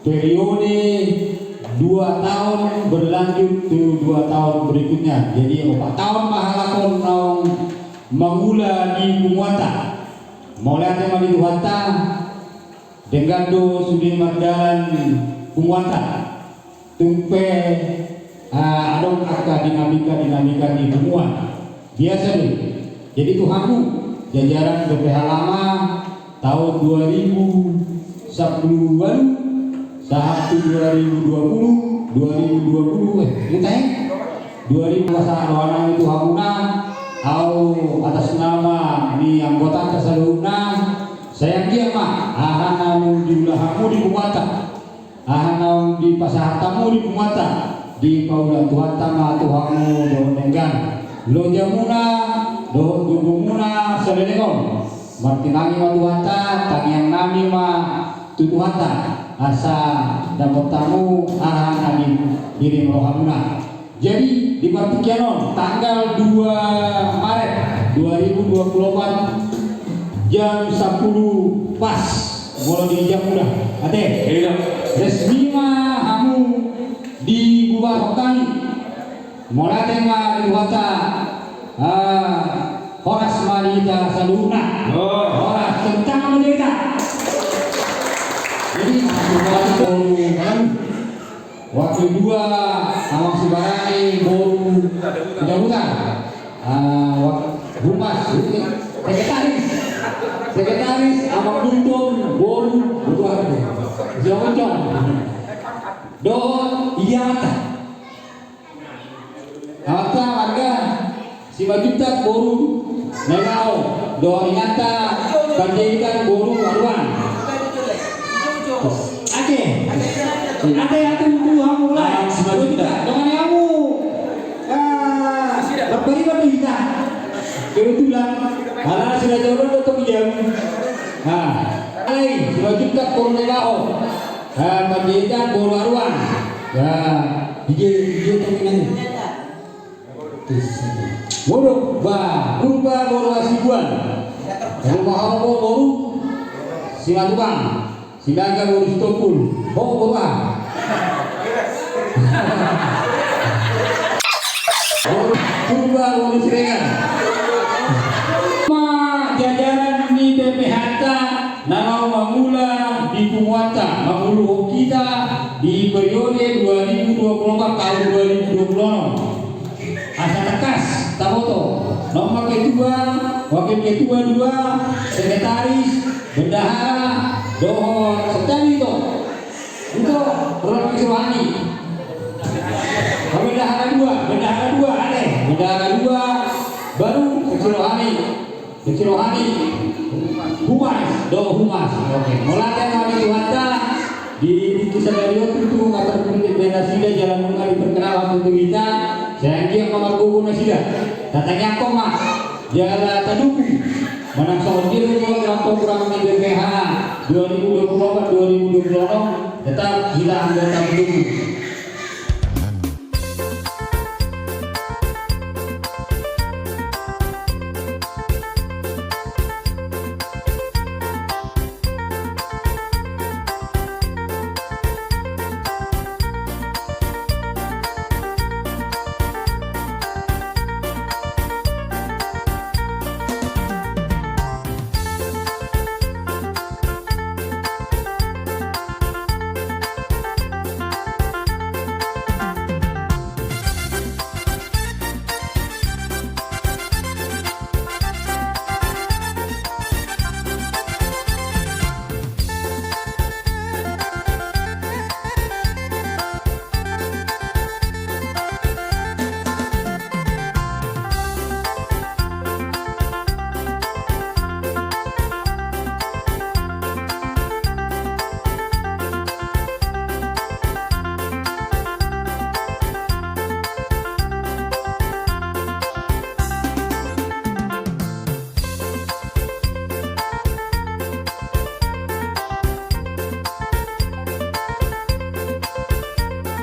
periode 2 tahun berlanjut ke 2 tahun berikutnya. Jadi 4 tahun mahalakon naung mangula di Pumuata. Mulai tema di Tuanta dengan do sudi mardalan Pumuata. Tumpe adong akta dinamika di Pumuata. Biasa nih. Jadi Tuhanku jajaran BPH lama tahun 2010-an saat 2020 kita 2000 masa lawan itu hamuna au atas nama ini anggota keseluruhna saya dia mah ahana di ulahamu di Pumuata ahana di pasahatamu di Pumuata di paulah Tuhan tama Tuhanmu doon enggan lo jamuna doon gugumuna salenekon martinangi ma Tuhanta tangiang nami ma tutuhanta asa dapat tamu arahan kami kirim rohamuna. Jadi di Partikianon tanggal 2 Maret 2024 jam 10 pas mulai di jam mudah ate resmi mah kamu di Bubar Hokani mulai tema di Wata Horas Marita Saluna Horas tentang menderita. Jadi waktu 2 awak Sibarani baru tidak humas sekretaris awak Duntun baru jauh-jauh don iya mata warga si Bajutak baru negau doa nyata pendidikan baru baruan ada yang tunggu mulai dengan kamu berbeda kita kebetulan karena sudah jauh untuk jam sudah juga koronegao pendidikan baru baruan dia teman bodoh berubah baru asibuan rumah orang baru silaturahmi silakan urus topul bawa coba urus serengan jajaran di BPH nama mangula di Pumuata mangulu kita di periode 2024 tahun 2026 asa tekas taboto nomor ketua wakil ketua 2 sekretaris bendahara dohor setali itu orang keseruani bendahara 2 baru keseruani humas oke mulai dari Tuanta di Kisadario itu kata Benasida jalan mengali perkenalan untuk kita saya dia kamar buku nasida katanya koma jalan taduku menang soal diri kalau kurang di BPH 2024-2026 tetap kita anggota pendukung